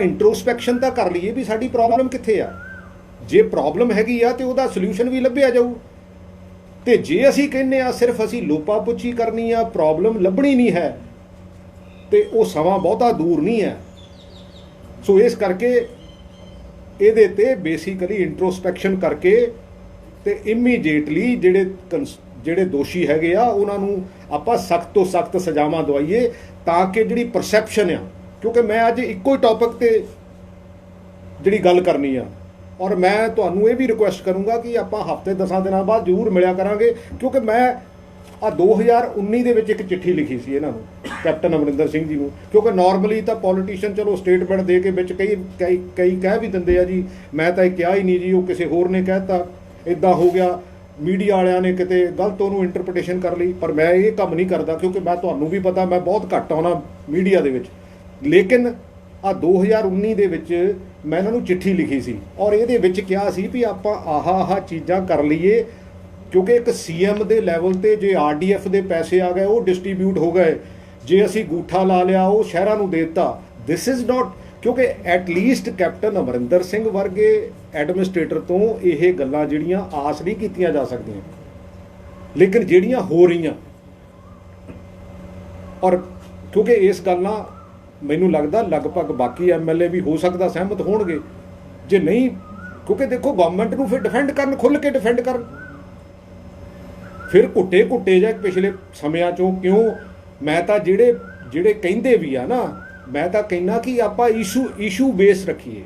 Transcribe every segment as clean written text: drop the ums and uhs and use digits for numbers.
इंट्रोस्पैक्शन तो कर लीए भी साडी प्रॉब्लम कित्थे आ। जे प्रॉब्लम हैगी आ तो उहदा सल्यूशन भी लभ्या जाऊ। तो जे असीं कहने आ सिर्फ असीं लोपा पुच्छी करनी आ, प्रॉब्लम लभनी नहीं है, तो वो समा बहुता दूर नहीं है। सो इस करके ਇਹਦੇ ਤੇ बेसिकली इंट्रोस्पैक्शन करके तो इमीडिएटली ਜਿਹੜੇ ਦੋਸ਼ੀ ਹੈਗੇ ਆ ਉਹਨਾਂ ਨੂੰ ਆਪਾਂ ਸਖਤ ਤੋਂ ਸਖਤ ਸਜ਼ਾਵਾਂ ਦਵਾਈਏ ਤਾਂ ਕਿ ਜਿਹੜੀ ਪਰਸੈਪਸ਼ਨ ਆ, ਕਿਉਂਕਿ ਮੈਂ ਅੱਜ ਇੱਕੋ ਹੀ ਟੌਪਿਕ ਤੇ ਜਿਹੜੀ ਗੱਲ ਕਰਨੀ ਆ ਔਰ ਮੈਂ ਤੁਹਾਨੂੰ ਇਹ ਵੀ ਰਿਕੁਐਸਟ ਕਰੂੰਗਾ ਕਿ ਆਪਾਂ ਹਫ਼ਤੇ 10 ਦਿਨਾਂ ਬਾਅਦ ਜ਼ਰੂਰ ਮਿਲਿਆ ਕਰਾਂਗੇ, ਕਿਉਂਕਿ ਮੈਂ ਆ 2019 ਦੇ ਵਿੱਚ ਇੱਕ ਚਿੱਠੀ ਲਿਖੀ ਸੀ ਇਹਨਾਂ ਨੂੰ, ਕੈਪਟਨ ਅਮਰਿੰਦਰ ਸਿੰਘ ਜੀ ਨੂੰ, ਕਿਉਂਕਿ ਨਾਰਮਲੀ ਤਾਂ ਪੋਲੀਟੀਸ਼ੀਅਨ ਚਲੋ ਸਟੇਟਮੈਂਟ ਦੇ ਕੇ ਵਿੱਚ ਕਈ ਕਹਿ ਵੀ ਦਿੰਦੇ ਆ ਜੀ ਮੈਂ ਤਾਂ ਇਹ ਕਿਹਾ ਹੀ ਨਹੀਂ ਜੀ, ਉਹ ਕਿਸੇ ਹੋਰ ਨੇ ਕਹਿਤਾ, ਇੱਦਾਂ ਹੋ ਗਿਆ, ਮੀਡੀਆ ਵਾਲਿਆਂ ਨੇ ਕਿਤੇ ਗਲਤ ਉਹਨੂੰ ਇੰਟਰਪ੍ਰੀਟੇਸ਼ਨ ਕਰ ਲਈ। ਪਰ ਮੈਂ ਇਹ ਕੰਮ ਨਹੀਂ ਕਰਦਾ, ਕਿਉਂਕਿ ਮੈਂ ਤੁਹਾਨੂੰ ਵੀ ਪਤਾ ਮੈਂ ਬਹੁਤ ਘੱਟ ਆਉਣਾ ਮੀਡੀਆ ਦੇ ਵਿੱਚ। ਲੇਕਿਨ ਆ 2019 ਦੇ ਵਿੱਚ ਮੈਂ ਇਹਨਾਂ ਨੂੰ ਚਿੱਠੀ ਲਿਖੀ ਸੀ ਔਰ ਇਹਦੇ ਵਿੱਚ ਕਿਹਾ ਸੀ ਵੀ ਆਪਾਂ ਆਹ ਚੀਜ਼ਾਂ ਕਰ ਲਈਏ, ਕਿਉਂਕਿ ਇੱਕ ਸੀਐਮ ਦੇ ਲੈਵਲ ਤੇ ਜੇ ਆਰਡੀਐਫ ਦੇ ਪੈਸੇ ਆ ਗਏ ਉਹ ਡਿਸਟ੍ਰੀਬਿਊਟ ਹੋ ਗਏ, ਜੇ ਅਸੀਂ ਗੂਠਾ ਲਾ ਲਿਆ ਉਹ ਸ਼ਹਿਰਾਂ ਨੂੰ ਦੇ ਦਿੱਤਾ। ਦਿਸ ਇਜ਼ ਨਾਟ, ਕਿਉਂਕਿ ਐਟਲੀਸਟ ਕੈਪਟਨ ਅਮਰਿੰਦਰ ਸਿੰਘ ਵਰਗੇ ਐਡਮਿਨਿਸਟ੍ਰੇਟਰ ਤੋਂ ਇਹ ਗੱਲਾਂ ਜਿਹੜੀਆਂ ਆਸ ਨਹੀਂ ਕੀਤੀਆਂ ਜਾ ਸਕਦੀਆਂ, ਲੇਕਿਨ ਜਿਹੜੀਆਂ ਹੋ ਰਹੀਆਂ। ਔਰ ਕਿਉਂਕਿ ਇਸ ਗੱਲ ਨਾਲ ਮੈਨੂੰ ਲੱਗਦਾ ਲਗਭਗ ਬਾਕੀ ਐਮਐਲਏ ਵੀ ਹੋ ਸਕਦਾ ਸਹਿਮਤ ਹੋਣਗੇ, ਜੇ ਨਹੀਂ, ਕਿਉਂਕਿ ਦੇਖੋ ਗਵਰਨਮੈਂਟ ਨੂੰ ਫਿਰ ਡਿਫੈਂਡ ਕਰਨ, ਖੁੱਲ੍ਹ ਕੇ ਡਿਫੈਂਡ ਕਰਨ, ਫਿਰ ਘੁੱਟੇ ਜਾਂ ਪਿਛਲੇ ਸਮਿਆਂ 'ਚੋਂ ਕਿਉਂ। ਮੈਂ ਤਾਂ ਜਿਹੜੇ ਕਹਿੰਦੇ ਵੀ ਆ ਨਾ, ਮੈਂ ਤਾਂ ਕਹਿੰਦਾ ਕਿ ਆਪਾਂ ਇਸ਼ੂ ਬੇਸ ਰੱਖੀਏ,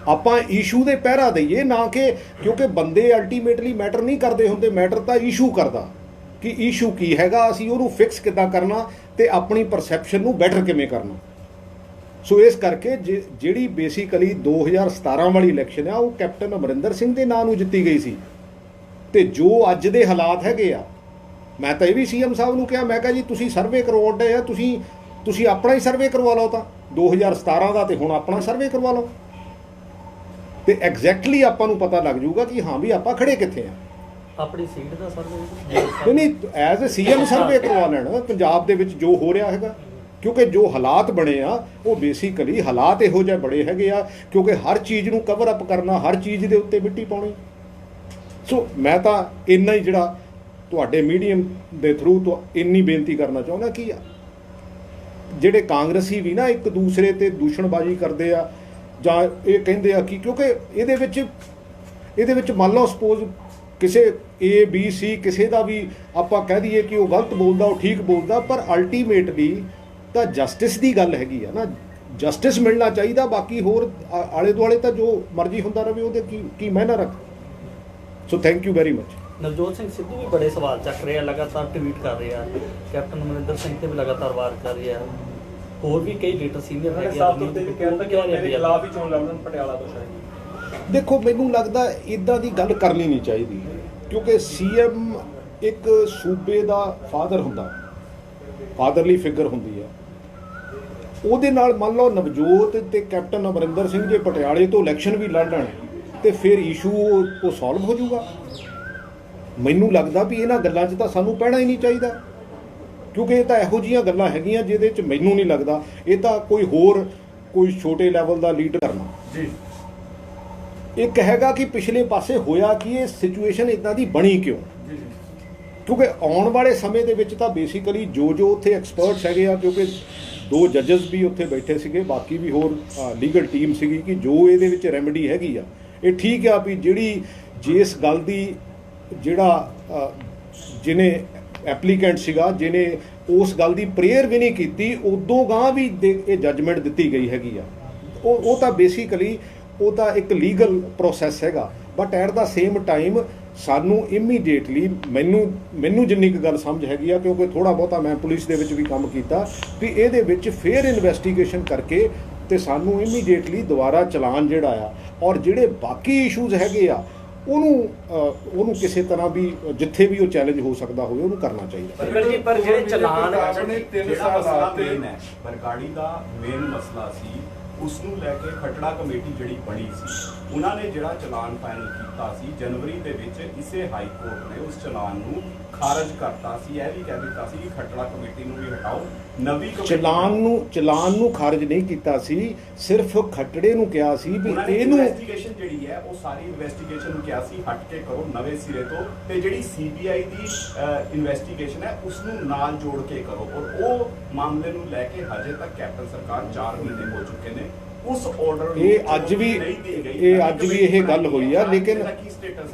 ਆਪਾਂ ਇਸ਼ੂ ਦੇ ਪਹਿਰਾ ਦਈਏ, ਨਾ ਕਿ ਕਿਉਂਕਿ ਬੰਦੇ ਅਲਟੀਮੇਟਲੀ ਮੈਟਰ ਨਹੀਂ ਕਰਦੇ ਹੁੰਦੇ, ਮੈਟਰ ਤਾਂ ਇਸ਼ੂ ਕਰਦਾ ਕਿ ਇਸ਼ੂ ਕੀ ਹੈਗਾ, ਅਸੀਂ ਉਹਨੂੰ ਫਿਕਸ ਕਿੱਦਾਂ ਕਰਨਾ ਤੇ ਆਪਣੀ ਪਰਸੈਪਸ਼ਨ ਨੂੰ ਬੈਟਰ ਕਿਵੇਂ ਕਰਨਾ। ਸੋ ਇਸ ਕਰਕੇ ਜਿਹੜੀ ਬੇਸਿਕਲੀ 2017 ਵਾਲੀ ਇਲੈਕਸ਼ਨ ਆ ਉਹ ਕੈਪਟਨ ਅਮਰਿੰਦਰ ਸਿੰਘ ਦੇ ਨਾਂ ਨੂੰ ਜਿੱਤੀ ਗਈ ਸੀ, ਤੇ ਜੋ ਅੱਜ ਦੇ ਹਾਲਾਤ ਹੈਗੇ ਆ, ਮੈਂ ਤਾਂ ਇਹ ਵੀ ਸੀਐਮ ਸਾਹਿਬ ਨੂੰ ਕਿਹਾ, ਮੈਂ ਕਿਹਾ ਜੀ ਤੁਸੀਂ ਸਰਵੇ ਕਰਵਾਉਣ ਡਏ ਆ, ਤੁਸੀਂ ਆਪਣਾ ਹੀ ਸਰਵੇ ਕਰਵਾ ਲਓ, ਤਾਂ 2017 ਦਾ ਤੇ ਹੁਣ ਆਪਣਾ ਸਰਵੇ ਕਰਵਾ ਲਓ, ਤੇ ਐਗਜ਼ੈਕਟਲੀ ਆਪਾਂ ਨੂੰ ਪਤਾ ਲੱਗ ਜਾਊਗਾ ਕਿ ਹਾਂ ਵੀ ਆਪਾਂ ਖੜੇ ਕਿੱਥੇ ਆ। ਆਪਣੀ ਸੀਟ ਦਾ ਸਰਵੇ ਨਹੀਂ ਐਜ਼ ਅ ਸੀਐਮ ਸਰਵੇ ਕਰਵਾ ਲੈਣ ਪੰਜਾਬ ਦੇ ਵਿੱਚ ਜੋ ਹੋ ਰਿਹਾ ਹੈਗਾ, ਕਿਉਂਕਿ ਜੋ ਹਾਲਾਤ ਬਣੇ ਆ ਉਹ ਬੇਸਿਕਲੀ ਹਾਲਾਤ ਇਹੋ ਜਿਹੇ ਬੜੇ ਹੈਗੇ ਆ, ਕਿਉਂਕਿ ਹਰ ਚੀਜ਼ ਨੂੰ ਕਵਰ ਅਪ ਕਰਨਾ, ਹਰ ਚੀਜ਼ ਦੇ ਉੱਤੇ ਮਿੱਟੀ ਪਾਉਣੀ। ਸੋ ਮੈਂ ਤਾਂ ਇੰਨਾ ਹੀ ਜਿਹੜਾ ਤੁਹਾਡੇ ਮੀਡੀਅਮ ਦੇ ਥਰੂ ਤੋਂ ਇੰਨੀ ਬੇਨਤੀ ਕਰਨਾ ਚਾਹੁੰਦਾ ਕਿ ਜਿਹੜੇ ਕਾਂਗਰਸੀ ਵੀ ਨਾ ਇੱਕ ਦੂਸਰੇ ਤੇ ਦੂਸ਼ਣਬਾਜ਼ੀ ਕਰਦੇ ਆ ਜਾਂ ਇਹ ਕਹਿੰਦੇ ਆ ਕਿ ਕਿਉਂਕਿ ਇਹਦੇ ਵਿੱਚ ਮੰਨ ਲਓ ਸਪੋਜ਼ ਕਿਸੇ ABC ਕਿਸੇ ਦਾ ਵੀ ਆਪਾਂ ਕਹਿ ਦਈਏ ਕਿ ਉਹ ਗਲਤ ਬੋਲਦਾ, ਉਹ ਠੀਕ ਬੋਲਦਾ, ਪਰ ਅਲਟੀਮੇਟਲੀ ਤਾਂ ਜਸਟਿਸ ਦੀ ਗੱਲ ਹੈਗੀ ਆ ਨਾ, ਜਸਟਿਸ ਮਿਲਣਾ ਚਾਹੀਦਾ। ਬਾਕੀ ਹੋਰ ਆਲੇ ਦੁਆਲੇ ਤਾਂ ਜੋ ਮਰਜ਼ੀ ਹੁੰਦਾ ਰਹੇ ਉਹਦੇ ਕੀ ਮਾਇਨਾ ਰੱਖ। So thank you very much. Navjot Singh Sidhu ਵੀ ਬੜੇ ਸਵਾਲ ਚੱਕ ਰਹੇ ਆ, ਲਗਾਤਾਰ ਟਵੀਟ ਕਰ ਰਹੇ ਆ, ਕੈਪਟਨ ਅਮਰਿੰਦਰ ਸਿੰਘ ਤੇ ਵੀ ਲਗਾਤਾਰ ਵਾਰ ਕਰ ਰਹੇ ਆ, ਹੋਰ ਵੀ ਕਈ ਲੀਡਰ ਸੀਨੀਅਰ ਹੈਗੇ ਆ, ਮੇਰੇ ਖਿਲਾਫ ਹੀ ਚੋਣ ਲੜਨ ਪਟਿਆਲਾ ਤੋਂ ਸ਼ਾਇਦ। ਦੇਖੋ ਮੈਨੂੰ ਲੱਗਦਾ ਇੱਦਾਂ ਦੀ ਗੱਲ ਕਰਨੀ ਨਹੀਂ ਚਾਹੀਦੀ, ਕਿਉਂਕਿ ਸੀਐਮ ਇੱਕ ਸੂਬੇ ਦਾ ਫਾਦਰ ਹੁੰਦਾ, ਫਾਦਰਲੀ ਫਿਗਰ ਹੁੰਦੀ ਆ, ਉਹਦੇ ਨਾਲ ਮੰਨ ਲਓ ਨਵਜੋਤ ਤੇ ਕੈਪਟਨ ਅਮਰਿੰਦਰ ਸਿੰਘ ਜੇ ਪਟਿਆਲੇ ਤੋਂ ਇਲੈਕਸ਼ਨ ਵੀ ਲੜਨ ਤੇ ਫਿਰ ਇਸ਼ੂ ਉਹ ਸੋਲਵ ਹੋ ਜਾਊਗਾ। ਮੈਨੂੰ ਲੱਗਦਾ ਵੀ ਇਹਨਾਂ ਗੱਲਾਂ 'ਚ ਤਾਂ ਸਾਨੂੰ ਪੈਣਾ ਹੀ ਨਹੀਂ ਚਾਹੀਦਾ, ਕਿਉਂਕਿ ਇਹ ਤਾਂ ਇਹੋ ਜਿਹੀਆਂ ਗੱਲਾਂ ਹੈਗੀਆਂ ਜਿਹਦੇ 'ਚ ਮੈਨੂੰ ਨਹੀਂ ਲੱਗਦਾ ਇਹ ਤਾਂ ਕੋਈ ਛੋਟੇ ਲੈਵਲ ਦਾ ਲੀਡਰ ਕਰਨਾ ਜੀ। ਇੱਕ ਹੈਗਾ ਕਿ ਪਿਛਲੇ ਪਾਸੇ ਹੋਇਆ ਕਿ ਇਹ ਸਿਚੁਏਸ਼ਨ ਇੱਦਾਂ ਦੀ ਬਣੀ ਕਿਉਂ, ਕਿਉਂਕਿ ਆਉਣ ਵਾਲੇ ਸਮੇਂ ਦੇ ਵਿੱਚ ਤਾਂ ਬੇਸਿਕਲੀ ਜੋ ਉੱਥੇ ਐਕਸਪਰਟਸ ਹੈਗੇ ਆ, ਕਿਉਂਕਿ 2 ਜੱਜਸ ਵੀ ਉੱਥੇ ਬੈਠੇ ਸੀਗੇ, ਬਾਕੀ ਵੀ ਹੋਰ ਲੀਗਲ ਟੀਮ ਸੀਗੀ, ਕਿ ਜੋ ਇਹਦੇ ਵਿੱਚ ਰੈਮਡੀ ਹੈਗੀ ਆ ਇਹ ਠੀਕ ਆ ਵੀ ਜਿਹੜੀ ਜਿਸ ਗੱਲ ਦੀ ਜਿਹੜਾ ਜਿਹਨੇ ਐਪਲੀਕੈਂਟ ਸੀਗਾ ਜਿਹਨੇ ਉਸ ਗੱਲ ਦੀ ਪ੍ਰੇਅਰ ਵੀ ਨਹੀਂ ਕੀਤੀ ਉਦੋਂ ਗਾਂ ਵੀ ਇਹ ਜੱਜਮੈਂਟ ਦਿੱਤੀ ਗਈ ਹੈਗੀ ਆ, ਉਹ ਤਾਂ ਬੇਸਿਕਲੀ ਉਹ ਤਾਂ ਇੱਕ ਲੀਗਲ ਪ੍ਰੋਸੈਸ ਹੈਗਾ। But at the same time ਸਾਨੂੰ ਇਮੀਡੀਏਟਲੀ ਮੈਨੂੰ ਜਿੰਨੀ ਕੁ ਗੱਲ ਸਮਝ ਹੈਗੀ ਆ, ਕਿਉਂਕਿ ਥੋੜ੍ਹਾ ਬਹੁਤਾ ਮੈਂ ਪੁਲਿਸ ਦੇ ਵਿੱਚ ਵੀ ਕੰਮ ਕੀਤਾ, ਵੀ ਇਹਦੇ ਵਿੱਚ ਫੇਰ ਇਨਵੈਸਟੀਗੇਸ਼ਨ ਕਰਕੇ ਤੇ ਸਾਨੂੰ ਇਮੀਡੀਏਟਲੀ ਦੁਬਾਰਾ ਚਲਾਨ ਜਿਹੜਾ ਆ ਔਰ ਜਿਹੜੇ ਬਾਕੀ ਇਸ਼ੂਜ਼ ਹੈਗੇ ਆ ਉਹਨੂੰ ਕਿਸੇ ਤਰ੍ਹਾਂ ਵੀ ਜਿੱਥੇ ਵੀ ਉਹ ਚੈਲੰਜ ਹੋ ਸਕਦਾ ਹੋਵੇ ਉਹਨੂੰ ਕਰਨਾ ਚਾਹੀਦਾ। ਪਰ ਜਿਹੜੇ ਚਲਾਨ ਆਪਣੇ 3 ਸਾਲ ਬਾਅਦ ਹੈ, ਬਰਗਾੜੀ ਦਾ ਮੇਨ ਮਸਲਾ ਸੀ, ਉਸ ਨੂੰ ਲੈ ਕੇ ਖਟੜਾ ਕਮੇਟੀ ਜਿਹੜੀ ਬਣੀ ਸੀ ਉਹਨਾਂ ਨੇ ਜਿਹੜਾ ਚਲਾਨ ਫਾਈਨਲ ਕੀਤਾ ਸੀ ਜਨਵਰੀ ਦੇ ਵਿੱਚ, ਇਸੇ ਹਾਈ ਕੋਰਟ ਨੇ ਉਸ ਚਲਾਨ ਨੂੰ ਖਾਰਜ ਕਰਤਾ ਸੀ। ਇਹ ਵੀ ਕਹਿ ਦਿੱਤਾ ਸੀ ਕਿ ਖੱਟੜਾ ਕਮੇਟੀ ਨੂੰ ਵੀ ਹਟਾਓ, ਨਵੀਂ ਚਲਾਨ ਨੂੰ ਖਾਰਜ ਨਹੀਂ ਕੀਤਾ ਸੀ, ਸਿਰਫ ਖੱਟੜੇ ਨੂੰ ਕਿਹਾ ਸੀ ਵੀ ਇਹਨੂੰ ਇਨਵੈਸਟੀਗੇਸ਼ਨ ਜਿਹੜੀ ਹੈ ਉਹ ਸਾਰੀ ਇਨਵੈਸਟੀਗੇਸ਼ਨ ਨੂੰ ਕਿਹਾ ਸੀ ਹਟ ਕੇ ਕਰੋ ਨਵੇਂ ਸਿਰੇ ਤੋਂ, ਤੇ ਜਿਹੜੀ ਸੀਬੀਆਈ ਦੀ ਇਨਵੈਸਟੀਗੇਸ਼ਨ ਹੈ ਉਸ ਨੂੰ ਨਾਲ ਜੋੜ ਕੇ ਕਰੋ। ਔਰ ਉਹ ਮਾਮਲੇ ਨੂੰ ਲੈ ਕੇ ਹਜੇ ਤੱਕ ਕੈਪਟਨ ਸਰਕਾਰ 4 ਮਹੀਨੇ ਹੋ ਚੁੱਕੇ ਨੇ, ਉਸ ਆਰਡਰ ਨੂੰ ਇਹ ਅੱਜ ਵੀ ਇਹ ਗੱਲ ਹੋਈ ਆ, ਲੇਕਿਨ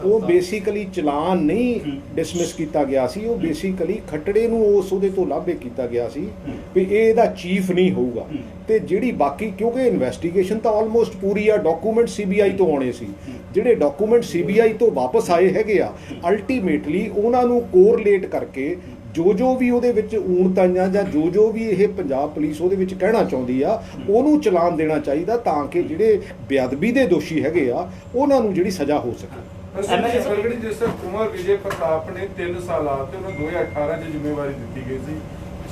ਉਹ ਬੇਸਿਕਲੀ ਚਲਾਨ ਨਹੀਂ ਡਿਸਮਿਸ ਕੀਤਾ ਗਿਆ ਸੀ, ਉਹ ਬੇਸਿਕਲੀ ਖੱਟੜੇ ਨੂੰ ਉਸ ਉਹਦੇ ਤੋਂ ਲਾਭੇ ਕੀਤਾ ਗਿਆ ਸੀ ਵੀ ਇਹ ਇਹਦਾ ਚੀਫ ਨਹੀਂ ਹੋਊਗਾ। ਤੇ ਜਿਹੜੀ ਬਾਕੀ, ਕਿਉਂਕਿ ਇਨਵੈਸਟੀਗੇਸ਼ਨ ਤਾਂ ਆਲਮੋਸਟ ਪੂਰੀ ਆ, ਡਾਕੂਮੈਂਟ ਸੀਬੀਆਈ ਤੋਂ ਆਉਣੇ ਸੀ, ਜਿਹੜੇ ਡਾਕੂਮੈਂਟ ਸੀਬੀਆਈ ਤੋਂ ਵਾਪਸ ਆਏ ਹੈਗੇ ਆ, ਅਲਟੀਮੇਟਲੀ ਉਹਨਾਂ ਨੂੰ ਕੋਰਲੇਟ ਕਰਕੇ ਜੋ ਵੀ ਉਹਦੇ ਵਿੱਚ ਊਣਤਾਈਆਂ ਜਾਂ ਜੋ ਵੀ ਇਹ ਪੰਜਾਬ ਪੁਲਿਸ ਉਹਦੇ ਵਿੱਚ ਕਹਿਣਾ ਚਾਹੁੰਦੀ ਆ ਉਹਨੂੰ ਚਲਾਨ ਦੇਣਾ ਚਾਹੀਦਾ, ਤਾਂ ਕਿ ਜਿਹੜੇ ਬੇਅਦਬੀ ਦੇ ਦੋਸ਼ੀ ਹੈਗੇ ਆ ਉਹਨਾਂ ਨੂੰ ਜਿਹੜੀ ਸਜ਼ਾ ਹੋ ਸਕੇ। ਜਿਸ ਤਰ੍ਹਾਂ ਕੁਮਾਰ ਵਿਜੇ ਪ੍ਰਤਾਪ ਨੇ 3 ਸਾਲ ਆਤੇ, ਉਹਨਾਂ 2018 'ਚ ਜ਼ਿੰਮੇਵਾਰੀ ਦਿੱਤੀ ਗਈ ਸੀ,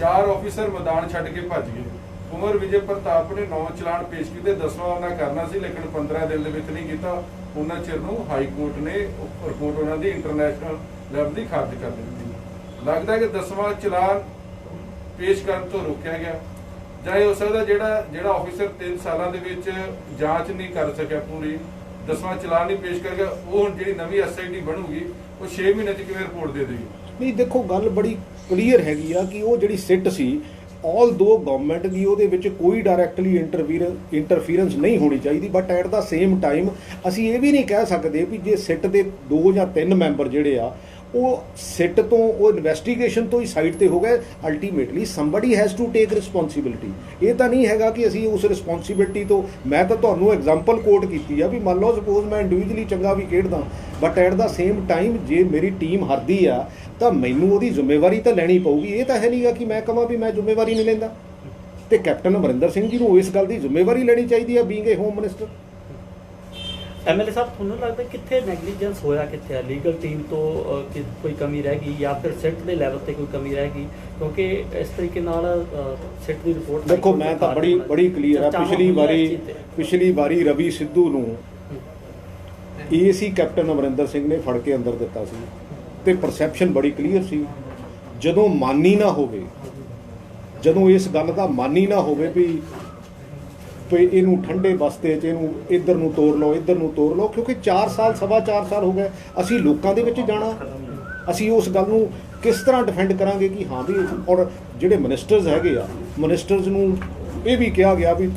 4 ਆਫੀਸਰ ਮੈਦਾਨ ਛੱਡ ਕੇ ਭੱਜ ਗਏ। ਕੁਮਾਰ ਵਿਜੇ ਪ੍ਰਤਾਪ ਨੇ 9 ਚਲਾਨ ਪੇਸ਼ ਕੀਤੇ, 10ਵਾਂ ਉਹਨਾਂ ਕਰਨਾ ਸੀ, ਲੇਕਿਨ 15 ਦਿਨ ਦੇ ਵਿੱਚ ਨਹੀਂ ਕੀਤਾ। ਉਹਨਾਂ ਚਿਰ ਨੂੰ ਹਾਈ ਕੋਰਟ ਨੇ ਰਿਪੋਰਟ ਉਹਨਾਂ ਦੀ ਇੰਟਰਨੈਸ਼ਨਲ ਲੈਵਲ ਦੀ ਖਾਰਜ ਕਰ ਦਿੱਤੀ। ਲੱਗਦਾ ਕਿ 10ਵਾਂ ਚਲਾਨ ਪੇਸ਼ ਕਰਨ ਤੋਂ ਰੋਕਿਆ ਗਿਆ, ਜਾਂ ਇਹ ਹੋ ਸਕਦਾ ਜਿਹੜਾ ਆਫੀਸਰ 3 ਸਾਲਾਂ ਦੇ ਵਿੱਚ ਜਾਂਚ ਨਹੀਂ ਕਰ ਸਕਿਆ ਪੂਰੀ, 10ਵਾਂ ਚਲਾਨ ਨਹੀਂ ਪੇਸ਼ ਕਰ ਗਿਆ, ਉਹ ਹੁਣ ਜਿਹੜੀ ਨਵੀਂ ਐਸਆਈਟੀ ਬਣੂਗੀ ਉਹ 6 ਮਹੀਨੇ 'ਚ ਕਿਵੇਂ ਰਿਪੋਰਟ ਦੇ ਦੇਗੀ? ਨਹੀਂ ਦੇਖੋ, ਗੱਲ ਬੜੀ ਕਲੀਅਰ ਹੈਗੀ ਆ ਕਿ ਉਹ ਜਿਹੜੀ ਸਿੱਟ ਸੀ, ਆਲ ਦੋ ਗਵਰਨਮੈਂਟ ਦੀ ਉਹਦੇ ਵਿੱਚ ਕੋਈ ਡਾਇਰੈਕਟਲੀ ਇੰਟਰਫੀਰੈਂਸ ਨਹੀਂ ਹੋਣੀ ਚਾਹੀਦੀ, but at the same time ਅਸੀਂ ਇਹ ਵੀ ਨਹੀਂ ਕਹਿ ਸਕਦੇ ਵੀ ਜੇ ਸਿੱਟ ਦੇ 2 ਜਾਂ 3 ਮੈਂਬਰ ਜਿਹੜੇ ਆ ਉਹ ਸਿੱਟ ਤੋਂ, ਉਹ ਇਨਵੈਸਟੀਗੇਸ਼ਨ ਤੋਂ ਹੀ ਸਾਈਡ ਤੇ ਹੋ ਗਏ। Ultimately somebody has to take responsibility. ਇਹ ਤਾਂ ਨਹੀਂ ਹੈਗਾ ਕਿ ਅਸੀਂ ਉਸ ਰਿਸਪੌਂਸਿਬਿਲਿਟੀ ਤੋਂ, ਮੈਂ ਤਾਂ ਤੁਹਾਨੂੰ ਐਗਜ਼ਾਮਪਲ ਕੋਟ ਕੀਤੀ ਆ ਵੀ ਮੰਨ ਲਓ ਸਪੋਜ਼ ਮੈਂ ਇੰਡੀਵਿਜੂਅਲੀ ਚੰਗਾ ਵੀ ਖੇਡਦਾ, but at the same time ਜੇ ਮੇਰੀ ਟੀਮ ਹਾਰਦੀ ਆ ਤਾਂ ਮੈਨੂੰ ਉਹਦੀ ਜ਼ਿੰਮੇਵਾਰੀ ਤਾਂ ਲੈਣੀ ਪਊਗੀ। ਇਹ ਤਾਂ ਹੈ ਨਹੀਂਗਾ ਕਿ ਮੈਂ ਕਹਾਂ ਵੀ ਮੈਂ ਜ਼ਿੰਮੇਵਾਰੀ ਨਹੀਂ ਲੈਂਦਾ, ਤੇ ਕੈਪਟਨ ਅਮਰਿੰਦਰ ਸਿੰਘ ਜੀ ਨੂੰ ਇਸ ਗੱਲ ਦੀ ਜ਼ਿੰਮੇਵਾਰੀ ਲੈਣੀ ਚਾਹੀਦੀ ਆ ਬੀਇੰਗ ਏ ਹੋਮ ਮਿਨਿਸਟਰ। ਐਮਐਲਏ ਸਾਹਿਬ, ਤੁਹਾਨੂੰ ਲੱਗਦਾ ਕਿੱਥੇ ਨੈਗਲੀਜੈਂਸ ਹੋਇਆ, ਕਿੱਥੇ ਆ ਲੀਗਲ ਟੀਮ ਤੋਂ ਕੋਈ ਕਮੀ ਰਹਿ ਗਈ ਜਾਂ ਫਿਰ ਸਿੱਟ ਦੇ ਲੈਵਲ ਤੇ ਕੋਈ ਕਮੀ ਰਹਿ ਗਈ? ਕਿਉਂਕਿ ਇਸ ਤਰੀਕੇ ਨਾਲ ਸਿੱਟ ਦੀ ਰਿਪੋਰਟ ਦੇਖੋ, ਮੈਂ ਤਾਂ ਬੜੀ ਕਲੀਅਰ ਆ, ਪਿਛਲੀ ਵਾਰੀ ਰਵੀ ਸਿੱਧੂ ਨੂੰ ਏਸੀ ਕੈਪਟਨ ਅਮਰਿੰਦਰ ਸਿੰਘ ਨੇ ਫੜ ਕੇ ਅੰਦਰ ਦਿੱਤਾ ਸੀ, ਤੇ ਪਰਸੈਪਸ਼ਨ ਬੜੀ ਕਲੀਅਰ ਸੀ। ਜਦੋਂ ਮਾਨੀ ਨਾ ਹੋਵੇ, ਜਦੋਂ ਇਸ ਗੱਲ ਦਾ ਮਾਨੀ ਨਾ ਹੋਵੇ ਵੀ ਇਹਨੂੰ ਠੰਡੇ ਬਸਤੇ 'ਚ ਇਹਨੂੰ ਇੱਧਰ ਨੂੰ ਤੋੜ ਲਓ, ਕਿਉਂਕਿ 4 ਸਾਲ, 4.25 ਸਾਲ ਹੋ ਗਏ, ਅਸੀਂ ਲੋਕਾਂ ਦੇ ਵਿੱਚ ਜਾਣਾ, ਅਸੀਂ ਉਸ ਗੱਲ ਨੂੰ ਕਿਸ ਤਰ੍ਹਾਂ ਡਿਫੈਂਡ ਕਰਾਂਗੇ ਕਿ ਹਾਂ ਵੀ, ਔਰ ਜਿਹੜੇ ਮਿਨਿਸਟਰਸ ਹੈਗੇ ਆ, ਮਿਨਿਸਟਰਸ ਨੂੰ ਇਹ ਵੀ ਕਿਹਾ ਗਿਆ ਵੀ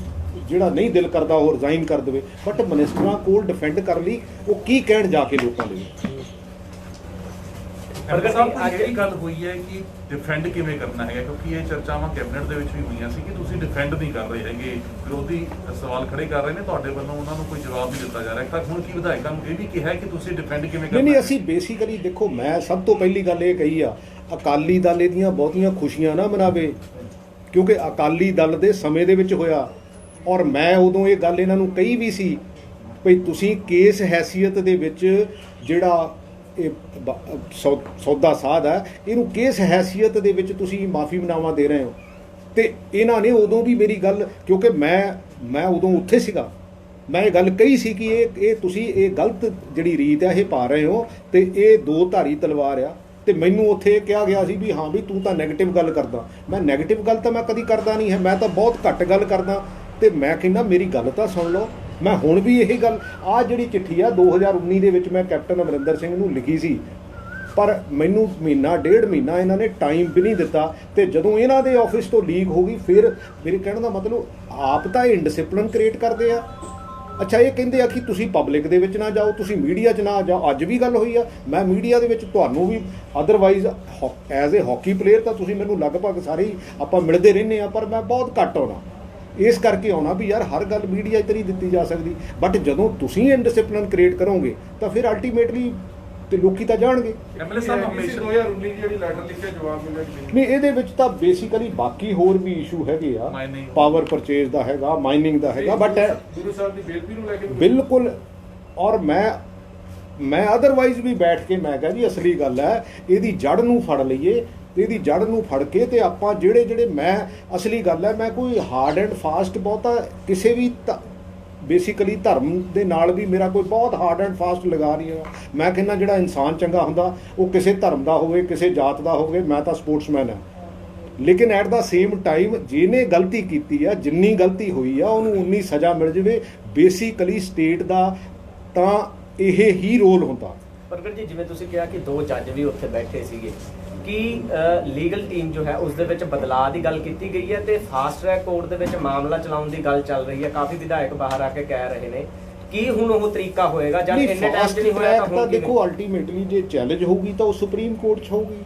ਜਿਹੜਾ ਨਹੀਂ ਦਿਲ ਕਰਦਾ ਉਹ ਰਿਜ਼ਾਈਨ ਕਰ ਦੇਵੇ, ਬਟ ਮਿਨਿਸਟਰਾਂ ਕੋਲ ਡਿਫੈਂਡ ਕਰਨ ਲਈ ਉਹ ਕੀ ਕਹਿਣ ਜਾ ਕੇ ਲੋਕਾਂ ਦੇ ਵਿੱਚ। ਅਗਰ ਅੱਜ ਇਹ ਗੱਲ ਹੋਈ ਹੈ ਕਿ ਡਿਫੈਂਡ ਕਿਵੇਂ ਕਰਨਾ ਹੈਗਾ, ਕਿਉਂਕਿ ਇਹ ਚਰਚਾਵਾਂ ਕੈਬਨਿਟ ਦੇ ਵਿੱਚ ਵੀ ਹੋਈਆਂ ਸੀ ਕਿ ਤੁਸੀਂ ਡਿਫੈਂਡ ਨਹੀਂ ਕਰ ਰਹੇ ਹੈਗੇ, ਵਿਰੋਧੀ ਸਵਾਲ ਖੜੇ ਕਰ ਰਹੇ ਨੇ, ਤੁਹਾਡੇ ਵੱਲੋਂ ਉਹਨਾਂ ਨੂੰ ਕੋਈ ਜਵਾਬ ਨਹੀਂ ਦਿੱਤਾ ਜਾ ਰਿਹਾ। ਤਾਂ ਹੁਣ ਕੀ ਵਿਧਾਇਕਾਂ ਨੂੰ ਇਹ ਵੀ ਕਿਹਾ ਕਿ ਤੁਸੀਂ ਡਿਫੈਂਡ ਕਿਵੇਂ ਕਰਨਾ? ਨਹੀਂ, ਅਸੀਂ ਬੇਸਿਕਲੀ ਦੇਖੋ, ਮੈਂ ਸਭ ਤੋਂ ਪਹਿਲੀ ਗੱਲ ਇਹ ਕਹੀ ਆ, ਅਕਾਲੀ ਦਲ ਇਹਦੀਆਂ ਬਹੁਤੀਆਂ ਖੁਸ਼ੀਆਂ ਨਾ ਮਨਾਵੇ, ਕਿਉਂਕਿ ਅਕਾਲੀ ਦਲ ਦੇ ਸਮੇਂ ਦੇ ਵਿੱਚ ਹੋਇਆ, ਔਰ ਮੈਂ ਉਦੋਂ ਇਹ ਗੱਲ ਇਹਨਾਂ ਨੂੰ ਕਹੀ ਵੀ ਸੀ ਵੀ ਤੁਸੀਂ ਕੇਸ ਹੈਸੀਅਤ ਦੇ ਵਿੱਚ ਜਿਹੜਾ ਇਹ ਸੌਦਾ ਸਾਧ ਹੈ, ਇਹਨੂੰ ਕੇਸ ਹੈਸੀਅਤ ਦੇ ਵਿੱਚ ਤੁਸੀਂ ਮਾਫੀਨਾਮਾ ਦੇ ਰਹੇ ਹੋ। ਤੇ ਇਹਨਾਂ ਨੇ ਉਦੋਂ ਵੀ ਮੇਰੀ ਗੱਲ, ਕਿਉਂਕਿ ਮੈਂ ਉਦੋਂ ਉੱਥੇ ਸੀਗਾ, ਮੈਂ ਇਹ ਗੱਲ ਕਹੀ ਸੀ ਕਿ ਇਹ ਤੁਸੀਂ ਇਹ ਗਲਤ ਜਿਹੜੀ ਰੀਤ ਹੈ ਇਹ ਪਾ ਰਹੇ ਹੋ, ਤੇ ਇਹ 2 ਧਾਰੀ ਤਲਵਾਰ ਆ। ਤੇ ਮੈਨੂੰ ਉੱਥੇ ਇਹ ਕਿਹਾ ਗਿਆ ਸੀ ਵੀ ਹਾਂ ਵੀ ਤੂੰ ਤਾਂ ਨੈਗੇਟਿਵ ਗੱਲ ਕਰਦਾ। ਮੈਂ ਨੈਗੇਟਿਵ ਗੱਲ ਤਾਂ ਮੈਂ ਕਦੀ ਕਰਦਾ ਨਹੀਂ ਹੈ, ਮੈਂ ਤਾਂ ਬਹੁਤ ਘੱਟ ਗੱਲ ਕਰਦਾ। ਤੇ ਮੈਂ ਕਹਿੰਦਾ ਮੇਰੀ ਗੱਲ ਤਾਂ ਸੁਣ ਲਓ। ਮੈਂ ਹੁਣ ਵੀ ਇਹ ਗੱਲ, ਆਹ ਜਿਹੜੀ ਚਿੱਠੀ ਆ 2019 ਦੇ ਵਿੱਚ ਮੈਂ ਕੈਪਟਨ ਅਮਰਿੰਦਰ ਸਿੰਘ ਨੂੰ ਲਿਖੀ ਸੀ, ਪਰ ਮੈਨੂੰ ਮਹੀਨਾ 1.5 ਮਹੀਨਾ ਇਹਨਾਂ ਨੇ ਟਾਈਮ ਵੀ ਨਹੀਂ ਦਿੱਤਾ। ਤੇ ਜਦੋਂ ਇਹਨਾਂ ਦੇ ਆਫਿਸ ਤੋਂ ਲੀਕ ਹੋ ਗਈ, ਫਿਰ ਮੇਰੇ ਕਹਿਣ ਦਾ ਮਤਲਬ ਆਪ ਤਾਂ ਇਨਡਿਸਪਲਿਨ ਕ੍ਰੀਏਟ ਕਰਦੇ ਆ। ਅੱਛਾ, ਇਹ ਕਹਿੰਦੇ ਆ ਕਿ ਤੁਸੀਂ ਪਬਲਿਕ ਦੇ ਵਿੱਚ ਨਾ ਜਾਓ, ਤੁਸੀਂ ਮੀਡੀਆ 'ਚ ਨਾ ਜਾਓ। ਅੱਜ ਵੀ ਗੱਲ ਹੋਈ ਆ, ਮੈਂ ਮੀਡੀਆ ਦੇ ਵਿੱਚ ਤੁਹਾਨੂੰ ਵੀ, otherwise as a hockey player ਤਾਂ ਤੁਸੀਂ ਮੈਨੂੰ ਲਗਭਗ ਸਾਰੇ ਹੀ ਆਪਾਂ ਮਿਲਦੇ ਰਹਿੰਦੇ ਆ, ਪਰ ਮੈਂ ਬਹੁਤ ਘੱਟ ਆਉਣਾ। ਇਸ ਕਰਕੇ ਆਉਣਾ ਵੀ ਯਾਰ ਹਰ ਗੱਲ ਮੀਡੀਆ 'ਚ ਨਹੀਂ ਦਿੱਤੀ ਜਾ ਸਕਦੀ, ਬਟ ਜਦੋਂ ਤੁਸੀਂ ਇਨਡਿਸਪਲਿਨ ਕ੍ਰੀਏਟ ਕਰੋਗੇ ਤਾਂ ਫਿਰ ਅਲਟੀਮੇਟਲੀ ਤੇ ਲੋਕੀ ਤਾਂ ਜਾਣਗੇ। ਐਮਐਲਏ ਸਾਹਿਬ, ਹਮੇਸ਼ਾ 2019 ਦੀ ਜਿਹੜੀ ਲੈਟਰ ਲਿਖਿਆ ਜਵਾਬ ਮਿਲਿਆ ਨਹੀਂ, ਇਹਦੇ ਵਿੱਚ ਤਾਂ ਬੇਸਿਕਲੀ ਬਾਕੀ ਹੋਰ ਵੀ ਇਸ਼ੂ ਹੈਗੇ ਆ, ਪਾਵਰ ਪਰਚੇਜ਼ ਦਾ ਹੈਗਾ, ਮਾਈਨਿੰਗ ਦਾ ਹੈਗਾ, ਬਟ ਗੁਰੂ ਸਾਹਿਬ ਦੀ ਬੇਅਦਬੀ ਨੂੰ ਲੈ ਕੇ ਬਿਲਕੁਲ। ਔਰ ਮੈਂ ਅਦਰਵਾਈਜ਼ ਵੀ ਬੈਠ ਕੇ ਮੈਂ ਕਿਹਾ ਜੀ ਅਸਲੀ ਗੱਲ ਹੈ, ਇਹਦੀ ਜੜ ਨੂੰ ਫੜ ਲਈਏ, ਤੇ ਇਹਦੀ ਜੜ ਨੂੰ ਫੜ ਕੇ ਤੇ ਆਪਾਂ ਜਿਹੜੇ ਮੈਂ ਅਸਲੀ ਗੱਲ ਹੈ, ਮੈਂ ਕੋਈ ਹਾਰਡ ਐਂਡ ਫਾਸਟ ਬਹੁਤਾ ਕਿਸੇ ਵੀ ਬੇਸਿਕਲੀ ਧਰਮ ਦੇ ਨਾਲ ਵੀ ਮੇਰਾ ਕੋਈ ਬਹੁਤ ਹਾਰਡ ਐਂਡ ਫਾਸਟ ਲਗਾ ਨਹੀਂ ਹੈ। ਮੈਂ ਕਹਿੰਦਾ ਜਿਹੜਾ ਇਨਸਾਨ ਚੰਗਾ ਹੁੰਦਾ ਉਹ ਕਿਸੇ ਧਰਮ ਦਾ ਹੋਵੇ, ਕਿਸੇ ਜਾਤ ਦਾ ਹੋਵੇ, ਮੈਂ ਤਾਂ ਸਪੋਰਟਸਮੈਨ ਹਾਂ। ਲੇਕਿਨ ਐਟ ਦਾ ਸੇਮ ਟਾਈਮ ਜਿਹਨੇ ਗਲਤੀ ਕੀਤੀ ਆ, ਜਿੰਨੀ ਗਲਤੀ ਹੋਈ ਆ, ਉਹਨੂੰ ਉਨੀ ਸਜ਼ਾ ਮਿਲ ਜਾਵੇ। ਬੇਸਿਕਲੀ ਸਟੇਟ ਦਾ ਤਾਂ ਇਹ ਹੀ ਰੋਲ ਹੁੰਦਾ। ਪ੍ਰਗਟ ਜੀ, ਜਿਵੇਂ ਤੁਸੀਂ ਕਿਹਾ ਕਿ 2 ਜੱਜ ਵੀ ਉੱਥੇ ਬੈਠੇ ਸੀਗੇ, ਕੀ ਲੀਗਲ ਟੀਮ ਜੋ ਹੈ ਉਸ ਦੇ ਵਿੱਚ ਬਦਲਾਅ ਦੀ ਗੱਲ ਕੀਤੀ ਗਈ ਹੈ ਤੇ ਫਾਸਟ ਟਰੈਕ ਕੋਰਟ ਦੇ ਵਿੱਚ ਮਾਮਲਾ ਚਲਾਉਣ ਦੀ ਗੱਲ ਚੱਲ ਰਹੀ ਹੈ? ਕਾਫੀ ਵਿਧਾਇਕ ਬਾਹਰ ਆ ਕੇ ਕਹਿ ਰਹੇ ਨੇ ਕੀ ਹੁਣ ਉਹ ਤਰੀਕਾ ਹੋਏਗਾ ਜਾਂ ਇੰਨੇ ਟਾਈਮ 'ਚ ਨਹੀਂ ਹੋਇਆ ਤਾਂ ਦੇਖੋ ਅਲਟੀਮੇਟਲੀ ਜੇ ਚੈਲੰਜ ਹੋਊਗੀ ਤਾਂ ਉਹ ਸੁਪਰੀਮ ਕੋਰਟ 'ਚ ਹੋਊਗੀ।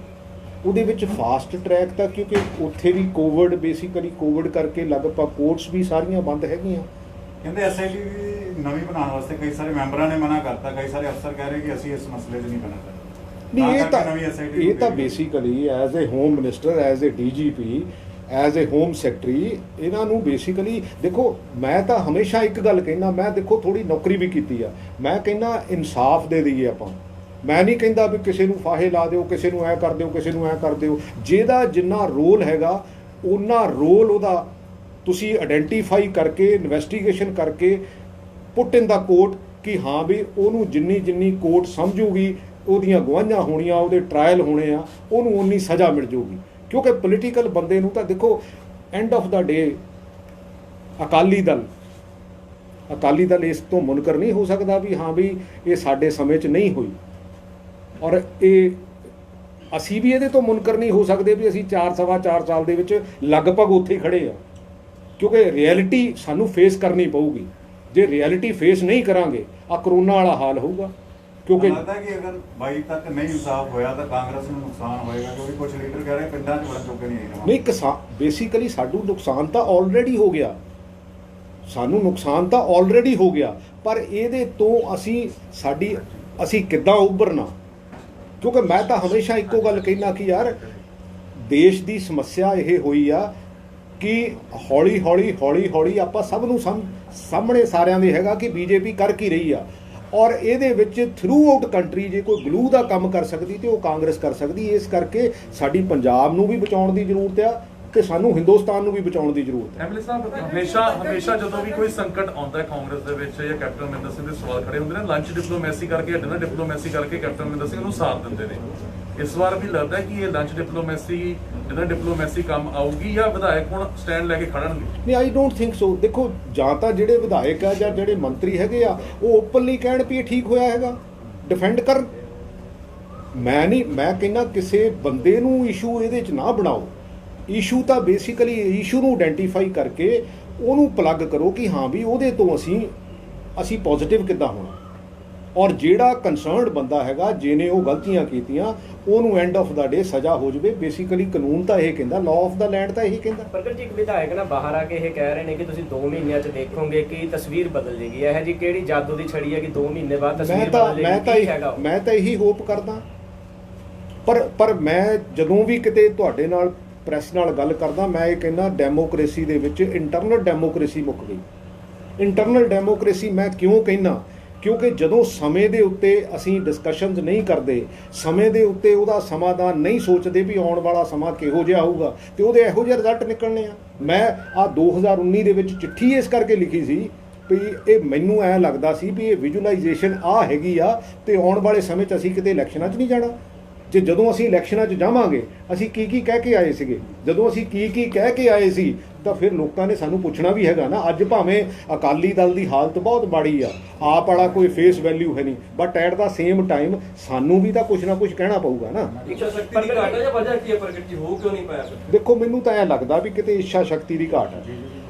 ਉਹਦੇ ਵਿੱਚ ਫਾਸਟ ਟਰੈਕ ਤਾਂ ਕਿਉਂਕਿ ਉੱਥੇ ਵੀ ਕੋਵਿਡ, ਬੇਸਿਕਲੀ ਕੋਵਿਡ ਕਰਕੇ ਲਗਭਗ ਕੋਰਟਸ ਵੀ ਸਾਰੀਆਂ ਬੰਦ ਹੈਗੀਆਂ। ਕਹਿੰਦੇ ਐਸਆਈਟੀ ਵੀ ਨਵੀਂ ਬਣਾਉਣ ਵਾਸਤੇ ਕਈ ਸਾਰੇ ਮੈਂਬਰਾਂ ਨੇ ਮਨਾ ਕਰਤਾ, ਕਈ ਸਾਰੇ ਅਫਸਰ ਕਹਿ ਰਹੇ ਕਿ ਅਸੀਂ ਇਸ ਮਸਲੇ 'ਚ ਨਹੀਂ ਬਣਾ ਸਕਦੇ। ਨਹੀਂ, ਇਹ ਤਾਂ basically as a home minister, as a DGP, as a home secretary ਇਹਨਾਂ ਨੂੰ ਬੇਸਿਕਲੀ ਦੇਖੋ, ਮੈਂ ਤਾਂ ਹਮੇਸ਼ਾ ਇੱਕ ਗੱਲ ਕਹਿੰਦਾ, ਮੈਂ ਦੇਖੋ ਥੋੜੀ ਨੌਕਰੀ ਵੀ ਕੀਤੀ ਆ, ਮੈਂ ਕਹਿੰਦਾ ਇਨਸਾਫ ਦੇ ਦਈਏ ਆਪਾਂ। ਮੈਂ ਨਹੀਂ ਕਹਿੰਦਾ ਵੀ ਕਿਸੇ ਨੂੰ ਫਾਹੇ ਲਾ ਦਿਓ, ਕਿਸੇ ਨੂੰ ਐ ਕਰ ਦਿਓ, ਕਿਸੇ ਨੂੰ ਐ ਕਰ ਦਿਓ। ਜਿਹਦਾ ਜਿੰਨਾ ਰੋਲ ਹੈਗਾ ਉਹਨਾਂ ਰੋਲ ਉਹਦਾ ਤੁਸੀਂ ਆਇਡੈਂਟੀਫਾਈ ਕਰਕੇ, ਇਨਵੈਸਟੀਗੇਸ਼ਨ ਕਰਕੇ ਪੁੱਟ ਇਨ ਦਾ ਕੋਰਟ ਕਿ ਹਾਂ ਵੀ ਉਹਨੂੰ ਜਿੰਨੀ ਕੋਰਟ ਸਮਝੂਗੀ, ਉਹਦੀਆਂ ਗਵਾਹੀਆਂ ਹੋਣੀਆਂ, ਉਹਦੇ ਟਰਾਇਲ ਹੋਣੇ ਆ, ਉਹਨੂੰ ਉਨੀ ਸਜ਼ਾ ਮਿਲ ਜਾਊਗੀ। ਕਿਉਂਕਿ ਪੋਲੀਟੀਕਲ ਬੰਦੇ ਨੂੰ ਤਾਂ ਦੇਖੋ ਐਂਡ ਆਫ ਦਾ ਡੇ ਅਕਾਲੀ ਦਲ ਇਸ ਤੋਂ ਮੁਨਕਰ ਨਹੀਂ ਹੋ ਸਕਦਾ ਵੀ ਹਾਂ ਵੀ ਇਹ ਸਾਡੇ ਸਮੇਂ 'ਚ ਨਹੀਂ ਹੋਈ, ਔਰ ਇਹ ਅਸੀਂ ਵੀ ਇਹਦੇ ਤੋਂ ਮੁਨਕਰ ਨਹੀਂ ਹੋ ਸਕਦੇ ਵੀ ਅਸੀਂ 4.25 ਸਾਲ ਦੇ ਵਿੱਚ ਲਗਭਗ ਉੱਥੇ ਹੀ ਖੜੇ ਆ। ਕਿਉਂਕਿ ਰਿਐਲਿਟੀ ਸਾਨੂੰ ਫੇਸ ਕਰਨੀ ਪਊਗੀ। ਜੇ ਰਿਐਲਿਟੀ ਫੇਸ ਨਹੀਂ ਕਰਾਂਗੇ ਆ ਕਰੋਨਾ ਵਾਲਾ ਹਾਲ ਹੋਊਗਾ। ਕਿਉਂਕਿ ਲੱਗਦਾ ਕਿ ਅਗਰ 22 ਤੱਕ ਨਹੀਂ ਇਨਸਾਫ ਹੋਇਆ ਤਾਂ ਕਾਂਗਰਸ ਨੂੰ ਨੁਕਸਾਨ ਹੋਏਗਾ, ਕਿਉਂਕਿ ਕੁਝ ਲੀਡਰ ਕਹਿ ਰਹੇ ਪਿੰਡਾਂ 'ਚ ਵੜ ਚੁੱਕੇ ਨਹੀਂ ਕਿਸਾਨ ਬੇਸਿਕਲੀ ਸਾਨੂੰ ਨੁਕਸਾਨ ਤਾਂ ਆਲਰੇਡੀ ਹੋ ਗਿਆ, ਪਰ ਇਹਦੇ ਤੋਂ ਅਸੀਂ ਕਿੱਦਾਂ ਉੱਭਰਨਾ। ਕਿਉਂਕਿ ਮੈਂ ਤਾਂ ਹਮੇਸ਼ਾ ਇੱਕੋ ਗੱਲ ਕਹਿਣਾ ਕਿ ਯਾਰ ਦੇਸ਼ ਦੀ ਸਮੱਸਿਆ ਇਹ ਹੋਈ ਆ ਕਿ ਹੌਲੀ ਆਪਾਂ ਸਭ ਨੂੰ ਸਾਹਮਣੇ ਸਾਰਿਆਂ ਦੇ ਹੈਗਾ ਕਿ ਬੀਜੇਪੀ ਕਰ ਕੀ ਰਹੀ ਆ, ਔਰ ਇਹਦੇ ਵਿੱਚ ਥਰੂ ਆਊਟ ਕੰਟਰੀ ਜੇ ਕੋਈ ਗਲੂ ਦਾ ਕੰਮ ਕਰ ਸਕਦੀ ਤੇ ਉਹ ਕਾਂਗਰਸ ਕਰ ਸਕਦੀ। ਇਸ ਕਰਕੇ ਸਾਡੀ ਪੰਜਾਬ ਨੂੰ ਵੀ ਬਚਾਉਣ ਦੀ ਜ਼ਰੂਰਤ ਆ ਤੇ ਸਾਨੂੰ ਹਿੰਦੁਸਤਾਨ ਨੂੰ ਵੀ ਬਚਾਉਣ ਦੀ ਜ਼ਰੂਰਤ ਹੈ। ਐਮਐਲਏ ਸਾਹਿਬ ਹਮੇਸ਼ਾ ਜਦੋਂ ਵੀ ਕੋਈ ਸੰਕਟ ਆਉਂਦਾ ਹੈ ਕਾਂਗਰਸ ਦੇ ਵਿੱਚ ਜਾਂ ਕੈਪਟਨ ਅਮਰਿੰਦਰ ਸਿੰਘ ਦੇ ਸਵਾਲ ਖੜੇ ਹੁੰਦੇ ਨੇ, ਲੰਚ ਡਿਪਲੋਮੈਸੀ ਕਰਕੇ, ਡਿਨਰ ਡਿਪਲੋਮੈਸੀ ਕਰਕੇ ਕੈਪਟਨ ਅਮਰਿੰਦਰ ਸਿੰਘ ਨੂੰ ਸਾਥ ਦਿੰਦੇ ਨੇ। ਇਸ ਵਾਰ ਵੀ ਲੱਗਦਾ ਕਿ ਇਹ ਲੰਚ ਡਿਪਲੋਮੈਸੀ, ਡਿਨਰ ਡਿਪਲੋਮੈਸੀ ਕੰਮ ਆਊਗੀ ਜਾਂ ਵਿਧਾਇਕ ਹੁਣ ਸਟੈਂਡ ਲੈ ਕੇ ਖੜਨਗੇ? ਨਹੀਂ, ਆਈ ਡੋਂਟ ਥਿੰਕ ਸੋ। ਦੇਖੋ ਜਾਂ ਤਾਂ ਜਿਹੜੇ ਵਿਧਾਇਕ ਆ ਜਾਂ ਜਿਹੜੇ ਮੰਤਰੀ ਹੈਗੇ ਆ ਉਹ ਓਪਨਲੀ ਕਹਿਣ ਵੀ ਇਹ ਠੀਕ ਹੋਇਆ ਹੈਗਾ, ਡਿਫੈਂਡ ਕਰਨ। ਮੈਂ ਕਹਿੰਦਾ ਕਿਸੇ ਬੰਦੇ ਨੂੰ ਇਸ਼ੂ ਇਹਦੇ 'ਚ ਨਾ ਬਣਾਓ। ਇਸ਼ੂ ਤਾਂ ਬੇਸਿਕਲੀ ਇਸ਼ੂ ਨੂੰ ਆਇਡੈਂਟੀਫਾਈ ਕਰਕੇ ਉਹਨੂੰ ਪਲੱਗ ਕਰੋ ਕਿ ਹਾਂ ਵੀ ਉਹਦੇ ਤੋਂ ਅਸੀਂ ਪੋਜ਼ਿਟਿਵ ਕਿੱਦਾਂ ਹੋਣਾ, ਔਰ ਜਿਹੜਾ ਕੰਸਰਨਡ ਬੰਦਾ ਹੈਗਾ ਜਿਹਨੇ ਉਹ ਗਲਤੀਆਂ ਕੀਤੀਆਂ ਉਹਨੂੰ ਐਂਡ ਆਫ ਦਾ ਡੇ ਸਜ਼ਾ ਹੋ ਜਾਵੇ। ਬੇਸਿਕਲੀ ਕਾਨੂੰਨ ਤਾਂ ਇਹ ਕਹਿੰਦਾ, ਲਾਅ ਆਫ ਦਾ ਲੈਂਡ ਤਾਂ ਇਹੀ ਕਹਿੰਦਾ। ਪ੍ਰਗਟ ਜੀ, ਇੱਕ ਵਿਧਾਇਕ ਨਾ ਬਾਹਰ ਆ ਕੇ ਇਹ ਕਹਿ ਰਹੇ ਨੇ ਕਿ ਤੁਸੀਂ 2 ਮਹੀਨਿਆਂ 'ਚ ਦੇਖੋਗੇ ਕਿ ਤਸਵੀਰ ਬਦਲ ਜੇਗੀ। ਇਹ ਜੀ ਕਿਹੜੀ ਜਾਦੂ ਦੀ ਛੜੀ ਹੈ ਕਿ 2 ਮਹੀਨੇ ਬਾਅਦ ਤਸਵੀਰ ਬਦਲ ਜੇਗੀ? ਮੈਂ ਤਾਂ ਇਹੀ ਹੋਪ ਕਰਦਾ, ਪਰ ਮੈਂ ਜਦੋਂ ਵੀ ਕਿਤੇ ਤੁਹਾਡੇ ਨਾਲ ਪ੍ਰੈਸ ਨਾਲ ਗੱਲ ਕਰਦਾ ਮੈਂ ਇਹ ਕਹਿੰਦਾ ਡੈਮੋਕ੍ਰੇਸੀ ਦੇ ਵਿੱਚ ਇੰਟਰਨਲ ਡੈਮੋਕ੍ਰੇਸੀ ਮੁੱਕ ਗਈ। ਇੰਟਰਨਲ ਡੈਮੋਕ੍ਰੇਸੀ ਮੈਂ ਕਿਉਂ ਕਹਿੰਦਾ? ਕਿਉਂਕਿ ਜਦੋਂ ਸਮੇਂ ਦੇ ਉੱਤੇ ਅਸੀਂ ਡਿਸਕਸ਼ਨਸ ਨਹੀਂ ਕਰਦੇ, ਸਮੇਂ ਦੇ ਉੱਤੇ ਉਹਦਾ ਸਮਾਧਾਨ ਨਹੀਂ ਸੋਚਦੇ ਵੀ ਆਉਣ ਵਾਲਾ ਸਮਾਂ ਕਿਹੋ ਜਿਹਾ ਹੋਊਗਾ ਤੇ ਉਹਦੇ ਇਹੋ ਜਿਹੇ ਰਿਜ਼ਲਟ ਨਿਕਲਣੇ ਆ। ਮੈਂ ਆ 2019 ਦੇ ਵਿੱਚ ਚਿੱਠੀ ਇਸ ਕਰਕੇ ਲਿਖੀ ਸੀ ਵੀ ਇਹ ਮੈਨੂੰ ਐਂ ਲੱਗਦਾ ਸੀ ਵੀ ਇਹ ਵਿਜ਼ੂਅਲਾਈਜੇਸ਼ਨ ਹੈਗੀ ਆ ਤੇ ਆਉਣ ਵਾਲੇ ਸਮੇਂ 'ਚ ਅਸੀਂ ਕਿਤੇ ਇਲੈਕਸ਼ਨਾਂ 'ਚ ਨਹੀਂ ਜਾਣਾ। ਜਦੋਂ ਅਸੀਂ ਇਲੈਕਸ਼ਨਾਂ 'ਚ ਜਾਵਾਂਗੇ ਅਸੀਂ ਕੀ ਕਹਿ ਕੇ ਆਏ ਸੀਗੇ, ਜਦੋਂ ਅਸੀਂ ਕੀ ਕਹਿ ਕੇ ਆਏ ਸੀ ਤਾਂ ਫਿਰ ਲੋਕਾਂ ਨੇ ਸਾਨੂੰ ਪੁੱਛਣਾ ਵੀ ਹੈਗਾ ਨਾ। ਅੱਜ ਭਾਵੇਂ ਅਕਾਲੀ ਦਲ ਦੀ ਹਾਲਤ ਬਹੁਤ ਮਾੜੀ ਆ, ਆਪ ਵਾਲਾ ਕੋਈ ਫੇਸ ਵੈਲਿਊ ਹੈ ਨਹੀਂ, but at the same time ਸਾਨੂੰ ਵੀ ਤਾਂ ਕੁਝ ਨਾ ਕੁਝ ਕਹਿਣਾ ਪਊਗਾ ਨਾ। ਇੱਛਾ ਸ਼ਕਤੀ ਦੀ ਘਾਟ ਹੈ ਜਾਂ ਵਜ੍ਹਾ ਕੀ ਹੈ ਪ੍ਰਗਟ ਜੀ, ਹੋ ਕਿਉਂ ਨਹੀਂ ਪਾਇਆ? ਦੇਖੋ ਮੈਨੂੰ ਤਾਂ ਐਂ ਲੱਗਦਾ ਵੀ ਕਿਤੇ ਇੱਛਾ ਸ਼ਕਤੀ ਦੀ ਘਾਟ ਹੈ।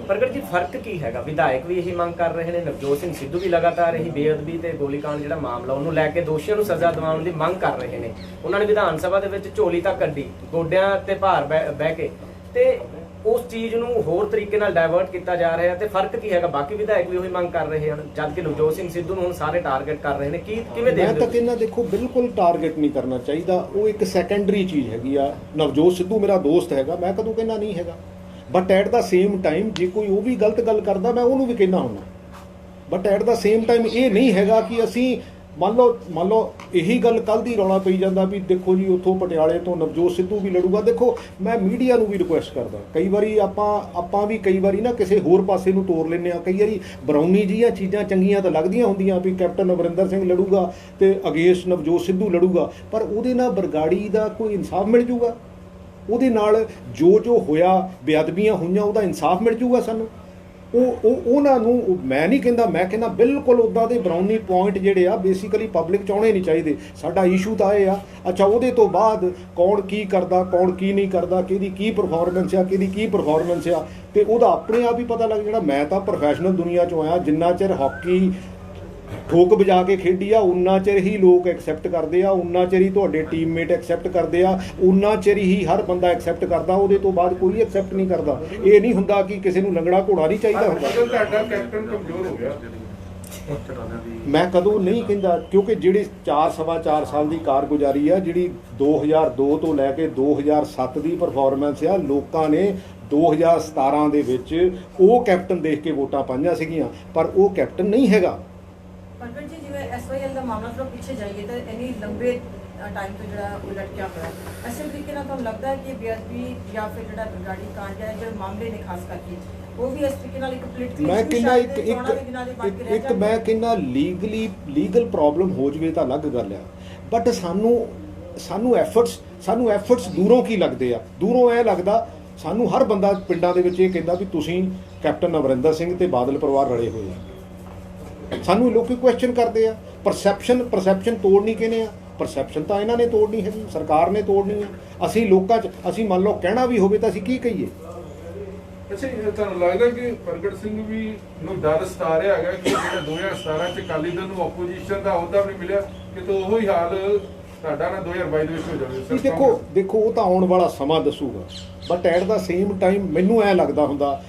ਪ੍ਰਗਟ ਜੀ, ਫਰਕ ਕੀ ਹੈਗਾ? ਵਿਧਾਇਕ ਵੀ ਇਹੀ ਮੰਗ ਕਰ ਰਹੇ ਨੇ, ਨਵਜੋਤ ਸਿੰਘ ਸਿੱਧੂ ਵੀ ਲਗਾਤਾਰ ਇਹੀ ਬੇਅਦਬੀ ਤੇ ਗੋਲੀकांड ਜਿਹੜਾ ਮਾਮਲਾ ਉਹਨੂੰ ਲੈ ਕੇ ਦੋਸ਼ੀਆਂ ਨੂੰ ਸਜ਼ਾ ਦਿਵਾਉਣ ਦੀ ਮੰਗ ਕਰ ਰਹੇ ਨੇ। ਉਹਨਾਂ ਨੇ ਵਿਧਾਨ ਸਭਾ ਦੇ ਵਿੱਚ ਝੋਲੀ ਤੱਕ ਕੱਢੀ, ਗੋਡਿਆਂ ਤੇ ਭਾਰ ਬਹਿ ਕੇ, ਤੇ ਉਸ ਚੀਜ਼ ਨੂੰ ਹੋਰ ਤਰੀਕੇ ਨਾਲ ਡਾਇਵਰਟ ਕੀਤਾ ਜਾ ਰਿਹਾ। ਤੇ ਫਰਕ ਕੀ ਹੈਗਾ? ਬਾਕੀ ਵਿਧਾਇਕ ਵੀ ਉਹੀ ਮੰਗ ਕਰ ਰਹੇ ਹਨ, ਜਦਕਿ ਨਵਜੋਤ ਸਿੰਘ ਸਿੱਧੂ ਨੂੰ ਹੁਣ ਸਾਰੇ ਟਾਰਗੇਟ ਕਰ ਰਹੇ ਨੇ। ਕਿਵੇਂ ਦੇਖਦੇ ਹੋ? ਮੈਂ ਤਾਂ ਕਹਿੰਦਾ ਦੇਖੋ ਬਿਲਕੁਲ ਟਾਰਗੇਟ ਨਹੀਂ ਕਰਨਾ ਚਾਹੀਦਾ, ਉਹ ਇੱਕ ਸੈਕੰਡਰੀ ਚੀਜ਼ ਹੈਗੀ ਆ। ਨਵਜੋਤ ਸਿੱਧੂ ਮੇਰਾ ਦੋਸਤ ਹੈਗਾ, ਮੈਂ ਕਦੋਂ ਕਹਿੰਦਾ ਨਹੀਂ ਹੈਗਾ, but at the same time ਜੇ ਕੋਈ ਉਹ ਵੀ ਗਲਤ ਗੱਲ ਕਰਦਾ ਮੈਂ ਉਹਨੂੰ ਵੀ ਕਹਿੰਦਾ ਹੁੰਦਾ। But at the same time ਇਹ ਨਹੀਂ ਹੈਗਾ ਕਿ ਅਸੀਂ ਮੰਨ ਲਓ ਇਹੀ ਗੱਲ ਕੱਲ ਦੀ ਰੌਲਾ ਪਈ ਜਾਂਦਾ ਵੀ ਦੇਖੋ ਜੀ ਉੱਥੋਂ ਪਟਿਆਲੇ ਤੋਂ ਨਵਜੋਤ ਸਿੱਧੂ ਵੀ ਲੜੂਗਾ। ਦੇਖੋ ਮੈਂ ਮੀਡੀਆ ਨੂੰ ਵੀ ਰਿਕੁਐਸਟ ਕਰਦਾ, ਕਈ ਵਾਰੀ ਆਪਾਂ ਵੀ ਕਈ ਵਾਰੀ ਨਾ ਕਿਸੇ ਹੋਰ ਪਾਸੇ ਨੂੰ ਤੋਰ ਲੈਂਦੇ ਆ। ਕਈ ਵਾਰੀ ਬਰੌਨੀ ਜਿਹੀਆਂ ਚੀਜ਼ਾਂ ਚੰਗੀਆਂ ਤਾਂ ਲੱਗਦੀਆਂ ਹੁੰਦੀਆਂ ਵੀ ਕੈਪਟਨ ਅਮਰਿੰਦਰ ਸਿੰਘ ਲੜੂਗਾ ਤੇ ਅਗੇਂਸਟ ਨਵਜੋਤ ਸਿੱਧੂ ਲੜੂਗਾ, ਪਰ ਉਹਦੇ ਨਾਲ ਬਰਗਾੜੀ ਦਾ ਕੋਈ ਇਨਸਾਫ ਮਿਲ ਜੂਗਾ? ਉਹਦੇ ਨਾਲ ਜੋ ਹੋਇਆ, ਬੇਅਦਬੀਆਂ ਹੋਈਆਂ, ਉਹਦਾ ਇਨਸਾਫ ਮਿਲ ਜੂਗਾ ਸਾਨੂੰ? ਉਹਨਾਂ ਨੂੰ ਮੈਂ ਨਹੀਂ ਕਹਿੰਦਾ, ਮੈਂ ਕਹਿੰਦਾ ਬਿਲਕੁਲ ਉੱਦਾਂ ਦੇ ਬਰਾਉਨੀ ਪੁਆਇੰਟ ਜਿਹੜੇ ਆ ਬੇਸਿਕਲੀ ਪਬਲਿਕ ਚਾਹੁੰਦੇ ਨਹੀਂ ਚਾਹੀਦੇ। ਸਾਡਾ ਇਸ਼ੂ ਤਾਂ ਇਹ ਆ, ਅੱਛਾ ਉਹਦੇ ਤੋਂ ਬਾਅਦ ਕੌਣ ਕੀ ਕਰਦਾ, ਕੌਣ ਕੀ ਨਹੀਂ ਕਰਦਾ, ਕਿਹਦੀ ਕੀ ਪਰਫਾਰਮੈਂਸ ਆ, ਕਿਹਦੀ ਕੀ ਪਰਫਾਰਮੈਂਸ ਆ, ਤੇ ਉਹਦਾ ਆਪਣੇ ਆਪ ਹੀ ਪਤਾ ਲੱਗ ਜਾਣਾ। ਮੈਂ ਤਾਂ ਪ੍ਰੋਫੈਸ਼ਨਲ ਦੁਨੀਆ 'ਚੋਂ ਆਇਆ, ਜਿੰਨਾ ਚਿਰ ਹਾਕੀ ਠੋਕ ਵਜਾ ਕੇ ਖੇਡੀ ਆ ਉਨਾ ਚਿਰ ਹੀ ਲੋਕ ਐਕਸੈਪਟ ਕਰਦੇ ਆ, ਉਨਾ ਚਿਰ ਹੀ ਤੁਹਾਡੇ ਟੀਮਮੇਟ ਐਕਸੈਪਟ ਕਰਦੇ ਆ, ਉਨਾ ਚਿਰ ਹੀ ਹਰ ਬੰਦਾ ਐਕਸੈਪਟ ਕਰਦਾ। ਉਹਦੇ ਤੋਂ ਬਾਅਦ ਕੋਈ ਐਕਸੈਪਟ ਨਹੀਂ ਕਰਦਾ। ਇਹ ਨਹੀਂ ਹੁੰਦਾ ਕਿ ਕਿਸੇ ਨੂੰ ਲੰਗੜਾ ਘੋੜਾ ਨਹੀਂ ਚਾਹੀਦਾ ਹੁੰਦਾ। ਤੁਹਾਡਾ ਕੈਪਟਨ ਕਮਜ਼ੋਰ ਹੋ ਗਿਆ। ਮੈਂ ਕਦੋਂ ਨਹੀਂ ਕਹਿੰਦਾ, ਕਿਉਂਕਿ ਜਿਹੜੇ 4.25 ਸਾਲ ਦੀ ਕਾਰਗੁਜ਼ਾਰੀ ਆ, ਜਿਹੜੀ 2002 ਤੋਂ ਲੈ ਕੇ 2007 ਦੀ ਪਰਫਾਰਮੈਂਸ ਆ, ਲੋਕਾਂ ਨੇ 2017 ਦੇ ਵਿੱਚ ਉਹ ਕੈਪਟਨ ਦੇਖ ਕੇ ਵੋਟਾਂ ਪਾਈਆਂ ਸੀਗੀਆਂ, ਪਰ ਉਹ ਕੈਪਟਨ ਨਹੀਂ ਹੈਗਾ। ਪ੍ਰਗਟ ਜੀ, ਜਿਵੇਂ SYL ਦਾ ਮਾਮਲਾ ਥੋੜਾ ਪਿੱਛੇ ਜਾਈਏ ਤਾਂ ਇੰਨੀ ਲੰਬੇ ਟਾਈਮ ਤੋਂ ਜਿਹੜਾ ਉਹ ਲਟਕਿਆ ਹੋਇਆ, ਇਸੇ ਤਰੀਕੇ ਨਾਲ ਤੁਹਾਨੂੰ ਲੱਗਦਾ ਹੈ ਕਿ ਬੇਅਦਬੀ ਜਾਂ ਫਿਰ ਜਿਹੜਾ ਬਰਗਾੜੀ ਕਾਂਡ ਹੈ, ਜਿਹੜੇ ਮਾਮਲੇ ਨੇ ਖਾਸ ਕਰਕੇ, ਉਹ ਵੀ ਇਸ ਤਰੀਕੇ ਨਾਲ ਇੱਕ ਪੋਲੀਟਿਕਲ ਮੈਂ ਕਹਿੰਦਾ ਇੱਕ ਮੈਂ ਕਹਿੰਦਾ ਲੀਗਲ ਪ੍ਰੋਬਲਮ ਹੋ ਜਵੇ ਤਾਂ ਅਲੱਗ ਗੱਲ ਆ, ਬਟ ਸਾਨੂੰ ਐਫਰਟਸ ਦੂਰੋਂ ਕੀ ਲੱਗਦੇ ਆ? ਦੂਰੋਂ ਇਹ ਲੱਗਦਾ ਸਾਨੂੰ ਹਰ ਬੰਦਾ ਪਿੰਡਾਂ ਦੇ ਵਿੱਚ ਇਹ ਕਹਿੰਦਾ ਵੀ ਤੁਸੀਂ ਕੈਪਟਨ ਅਮਰਿੰਦਰ ਸਿੰਘ ਤੇ ਬਾਦਲ ਪਰਿਵਾਰ ਰਲੇ ਹੋਏ ਆ। ਸਾਨੂੰ ਲੋਕੀ ਕੁਐਸਚਨ ਕਰਦੇ ਆ। ਪਰਸੈਪਸ਼ਨ ਤੋੜਨੀ ਕਿਹਨੇ ਆ? ਪਰਸੈਪਸ਼ਨ ਤਾਂ ਇਹਨਾਂ ਨੇ ਤੋੜਨੀ ਹੈਗੀ, ਸਰਕਾਰ ਨੇ ਤੋੜਨੀ ਆ। ਅਸੀਂ ਲੋਕਾਂ 'ਚ ਅਸੀਂ ਮੰਨ ਲਓ ਕਹਿਣਾ ਵੀ ਹੋਵੇ ਤਾਂ ਅਸੀਂ ਕੀ ਕਹੀਏ? ਅੱਛਾ, ਤੁਹਾਨੂੰ ਲੱਗਦਾ ਕਿ ਪ੍ਰਗਟ ਸਿੰਘ ਵੀ ਨੂੰ ਡਰ ਸਤਾ ਰਿਹਾ ਹੈਗਾ ਕਿ ਜਿਹੜਾ 2017 ਚ ਅਕਾਲੀ ਦਲ ਨੂੰ ਆਪੋਜੀਸ਼ਨ ਦਾ ਅਹੁਦਾ ਵੀ ਨਹੀਂ ਮਿਲਿਆ, ਕਿ ਤਾਂ ਉਹੀ ਹਾਲ ਤੁਹਾਡਾ ਨਾ 2022 ਦੇ ਵਿੱਚ ਹੋ ਜਾਵੇ? ਦੇਖੋ ਉਹ ਤਾਂ ਆਉਣ ਵਾਲਾ ਸਮਾਂ ਦੱਸੂਗਾ, but at the same time ਮੈਨੂੰ ਐ ਲੱਗਦਾ ਹੁੰਦਾ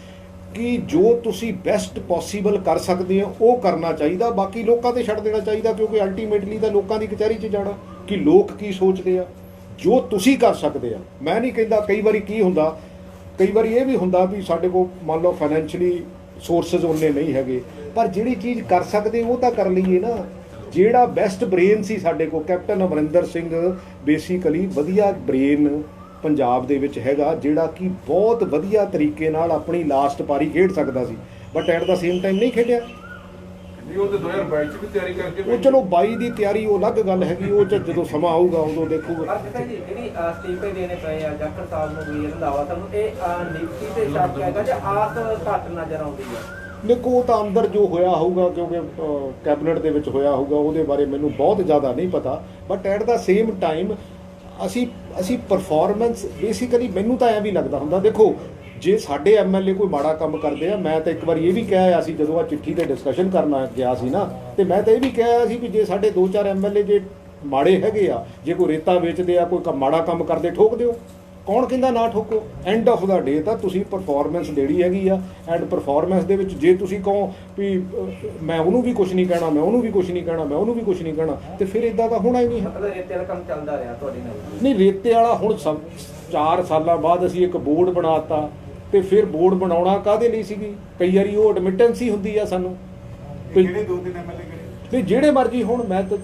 ਕਿ ਜੋ ਤੁਸੀਂ ਬੈਸਟ ਪੋਸੀਬਲ ਕਰ ਸਕਦੇ ਹੋ ਉਹ ਕਰਨਾ ਚਾਹੀਦਾ, ਬਾਕੀ ਲੋਕਾਂ ਤੇ ਛੱਡ ਦੇਣਾ ਚਾਹੀਦਾ, ਕਿਉਂਕਿ ਅਲਟੀਮੇਟਲੀ ਤਾਂ ਲੋਕਾਂ ਦੀ ਕਚਹਿਰੀ 'ਚ ਜਾਣਾ ਕਿ ਲੋਕ ਕੀ ਸੋਚਦੇ ਆ। ਜੋ ਤੁਸੀਂ ਕਰ ਸਕਦੇ ਆ, ਮੈਂ ਨਹੀਂ ਕਹਿੰਦਾ। ਕਈ ਵਾਰੀ ਕੀ ਹੁੰਦਾ, ਕਈ ਵਾਰੀ ਇਹ ਵੀ ਹੁੰਦਾ ਵੀ ਸਾਡੇ ਕੋਲ ਮੰਨ ਲਓ ਫਾਈਨੈਂਸ਼ੀਅਲੀ ਸੋਰਸਸ ਉਹਨੇ ਨਹੀਂ ਹੈਗੇ, ਪਰ ਜਿਹੜੀ ਚੀਜ਼ ਕਰ ਸਕਦੇ ਉਹ ਤਾਂ ਕਰ ਲਈਏ ਨਾ। ਜਿਹੜਾ ਬੈਸਟ ਬ੍ਰੇਨ ਸੀ ਸਾਡੇ ਕੋਲ, ਕੈਪਟਨ ਅਮਰਿੰਦਰ ਸਿੰਘ ਬੇਸਿਕਲੀ ਵਧੀਆ ਬ੍ਰੇਨ ਪੰਜਾਬ ਦੇ ਵਿੱਚ ਹੈਗਾ, ਜਿਹੜਾ ਕਿ ਬਹੁਤ ਵਧੀਆ ਤਰੀਕੇ ਨਾਲ ਆਪਣੀ ਲਾਸਟ ਪਾਰੀ ਖੇਡ ਸਕਦਾ ਸੀ, but at the same time ਨਹੀਂ ਖੇਡਿਆ। ਉਹ ਤਾਂ 2022 ਚ ਵੀ ਤਿਆਰੀ ਕਰਕੇ ਉਹ ਚਲੋ 22 ਦੀ ਤਿਆਰੀ ਉਹ ਅਲੱਗ ਗੱਲ ਹੈਗੀ, ਉਹ ਜਦੋਂ ਸਮਾਂ ਆਊਗਾ ਉਦੋਂ ਦੇਖੂਗਾ। ਪਰ ਜੀ ਜਿਹੜੀ ਅਸਤੀਫੇ ਦੇਣੇ ਪਏ ਆ ਜਾਖੜ ਸਾਹਿਬ ਨੂੰ ਵੀ ਰੰਧਾਵਾ ਤੁਹਾਨੂੰ ਇਹ ਨਿਯੁਕਤੀ ਤੇ ਸ਼ੱਕ ਹੈਗਾ ਜਾਂ ਆਸ ਘੱਟ ਨਜ਼ਰ ਆਉਂਦੀ ਹੈ? ਦੇਖੋ ਉਹ ਤਾਂ ਅੰਦਰ ਜੋ ਹੋਇਆ ਹੋਊਗਾ, ਕਿਉਂਕਿ ਕੈਬਨਿਟ ਦੇ ਵਿੱਚ ਹੋਇਆ ਹੋਊਗਾ, ਉਹਦੇ ਬਾਰੇ ਮੈਨੂੰ ਬਹੁਤ ਜ਼ਿਆਦਾ ਨਹੀਂ ਪਤਾ, but at the same time ਅਸੀਂ ਪਰਫਾਰਮੈਂਸ ਬੇਸਿਕਲੀ ਮੈਨੂੰ ਤਾਂ ਐਂ ਵੀ ਲੱਗਦਾ ਹੁੰਦਾ। ਦੇਖੋ ਜੇ ਸਾਡੇ MLA ਕੋਈ ਮਾੜਾ ਕੰਮ ਕਰਦੇ ਆ, ਮੈਂ ਤਾਂ ਇੱਕ ਵਾਰੀ ਇਹ ਵੀ ਕਿਹਾ ਆ ਸੀ ਜਦੋਂ ਆ ਚਿੱਠੀ ਤੇ ਡਿਸਕਸ਼ਨ ਕਰਨ ਗਿਆ ਸੀ ਨਾ, ਤੇ ਮੈਂ ਤਾਂ ਇਹ ਵੀ ਕਿਹਾ ਸੀ ਵੀ ਜੇ ਸਾਡੇ 2-4 MLA ਜੇ ਮਾੜੇ ਹੈਗੇ ਆ, ਜੇ ਕੋਈ ਰੇਤਾ ਵੇਚਦੇ ਆ, ਕੋਈ ਮਾੜਾ ਕੰਮ ਕਰਦੇ, ਠੋਕ ਦਿਓ। ਕੌਣ ਕਹਿੰਦਾ ਨਾ ਠੋਕੋ? ਐਂਡ ਆਫ ਦਾ ਡੇ ਤਾਂ ਤੁਸੀਂ ਪਰਫਾਰਮੈਂਸ ਦੇਣੀ ਹੈਗੀ ਆ, ਐਂਡ ਪਰਫਾਰਮੈਂਸ ਦੇ ਵਿੱਚ ਜੇ ਤੁਸੀਂ ਕਹੋ ਵੀ ਮੈਂ ਉਹਨੂੰ ਵੀ ਕੁਝ ਨਹੀਂ ਕਹਿਣਾ, ਮੈਂ ਉਹਨੂੰ ਵੀ ਕੁਝ ਨਹੀਂ ਕਹਿਣਾ, ਮੈਂ ਉਹਨੂੰ ਵੀ ਕੁਝ ਨਹੀਂ ਕਹਿਣਾ, ਤੇ ਫਿਰ ਇਦਾਂ ਤਾਂ ਹੋਣਾ ਹੀ ਨਹੀਂ। ਮਤਲਬ ਰੇਤੇ ਵਾਲਾ ਕੰਮ ਚੱਲਦਾ ਰਿਹਾ ਤੁਹਾਡੇ ਨਾਲ? ਨਹੀਂ, ਰੇਤੇ ਵਾਲਾ ਹੁਣ 4 ਸਾਲਾਂ ਬਾਅਦ ਅਸੀਂ ਇੱਕ ਬੋਰਡ ਬਣਾਤਾ, ਤੇ ਫਿਰ ਬੋਰਡ ਬਣਾਉਣਾ ਕਾਹਦੇ ਲਈ ਸੀਗੀ? ਕਈ ਵਾਰੀ ਉਹ ਐਡਮਿਟੈਂਸ ਹੀ ਹੁੰਦੀ ਆ ਸਾਨੂੰ। ਕਿਹੜੇ 2-3 MLA ਨਹੀਂ ਜਿਹੜੇ ਮਰਜ਼ੀ ਹੁਣ ਮੈਂ ਤਾਂ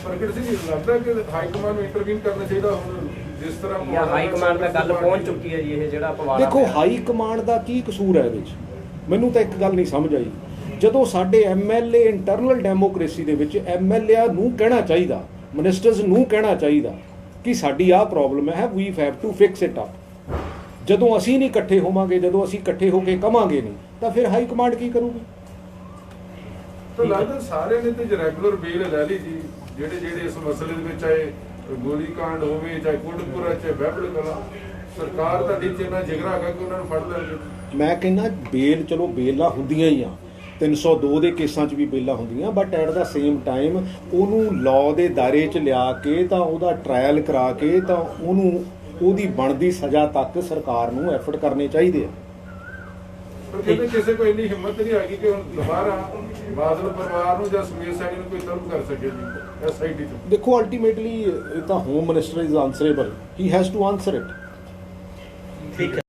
ਪ੍ਰਗਟ ਸਿੰਘ ਜੀ ਲੱਗਦਾ ਕਿ ਹਾਈ ਕਮਾਂਡ ਨੂੰ ਇੰਟਰਵੀਨ ਕਰਨਾ ਚਾਹੀਦਾ ਹੁਣ, ਜਿਸ ਤਰ੍ਹਾਂ ਜਾਂ ਹਾਈ ਕਮਾਂਡ ਤੱਕ ਗੱਲ ਪਹੁੰਚ ਚੁੱਕੀ ਹੈ ਜੀ ਇਹ ਜਿਹੜਾ ਪਵਾੜਾ? ਦੇਖੋ ਹਾਈ ਕਮਾਂਡ ਦਾ ਕੀ ਕਸੂਰ ਹੈ ਇਹਦੇ ਵਿੱਚ? ਮੈਨੂੰ ਤਾਂ ਇੱਕ ਗੱਲ ਨਹੀਂ ਸਮਝ ਆਈ। ਜਦੋਂ ਸਾਡੇ MLA ਇੰਟਰਨਲ ਡੈਮੋਕ੍ਰੇਸੀ ਦੇ ਵਿੱਚ MLA ਨੂੰ ਕਹਿਣਾ ਚਾਹੀਦਾ, ਮਿਨਿਸਟਰਸ ਨੂੰ ਕਹਿਣਾ ਚਾਹੀਦਾ ਕਿ ਸਾਡੀ ਆਹ ਪ੍ਰੋਬਲਮ ਹੈ, we have to fix it up. ਜਦੋਂ ਅਸੀਂ ਨਹੀਂ ਇਕੱਠੇ ਹੋਵਾਂਗੇ, ਜਦੋਂ ਅਸੀਂ ਇਕੱਠੇ ਹੋ ਕੇ ਕਵਾਂਗੇ ਨਹੀਂ, ਤਾਂ ਫਿਰ ਹਾਈ ਕਮਾਂਡ ਕੀ ਕਰੂਗੀ? ਤਾਂ ਲੱਗਦਾ ਸਾਰਿਆਂ ਨੇ ਤੇ ਰੈਗੂਲਰ ਬੇਲ ਲੈ ਲਈ ਜੀ, ਜਿਹੜੇ ਇਸ ਮਸਲੇ ਦੇ ਵਿੱਚ ਆਏ, ਗੋਲੀ ਕਾਂਡ ਹੋਵੇ ਚਾਹੇ ਕੋਟਪੁਰਾ ਚਾਹੇ ਬਹਿਬਲ ਕਲਾਂ, ਸਰਕਾਰ ਦਾ ਨੀਚੇ ਇੰਨਾ ਜਿਗਰਾ ਹੈਗਾ ਕਿ ਉਹਨਾਂ ਨੂੰ ਫੜ ਲੈਣਗੇ। ਮੈਂ ਕਹਿੰਦਾ ਬੇਲ, ਚਲੋ ਬੇਲਾਂ ਹੁੰਦੀਆਂ ਹੀ ਆ, 302 ਦੇ ਕੇਸਾਂ 'ਚ ਵੀ ਬੇਲਾਂ ਹੁੰਦੀਆਂ, but at the same time ਉਹਨੂੰ ਲਾਅ ਦੇ ਦਾਇਰੇ 'ਚ ਲਿਆ ਕੇ ਤਾਂ ਉਹਦਾ ਟ੍ਰਾਇਲ ਕਰਾ ਕੇ ਤਾਂ ਉਹਦੀ ਬਣਦੀ ਸਜ਼ਾ ਤੱਕ ਸਰਕਾਰ ਨੂੰ ਐਫਰਟ ਕਰਨੇ ਚਾਹੀਦੇ ਆ। ਪਰ ਕਹਿੰਦੇ ਕਿਸੇ ਕੋਈ ਇੰਨੀ ਹਿੰਮਤ ਨਹੀਂ ਹੈਗੀ ਕਿ ਹੁਣ ਦੁਬਾਰਾ ਬਾਦਲ ਪਰਿਵਾਰ ਨੂੰ ਜਾਂ ਸਮੀਰ ਸੈਣੀ ਨੂੰ ਕੋਈ ਤਲਬ ਕਰ ਸਕੇ ਜੀ SIT ਤੋਂ। ਦੇਖੋ ਅਲਟੀਮੇਟਲੀ ਇਹ ਤਾਂ home minister is answerable, he has to answer it. ਠੀਕ ਹੈ।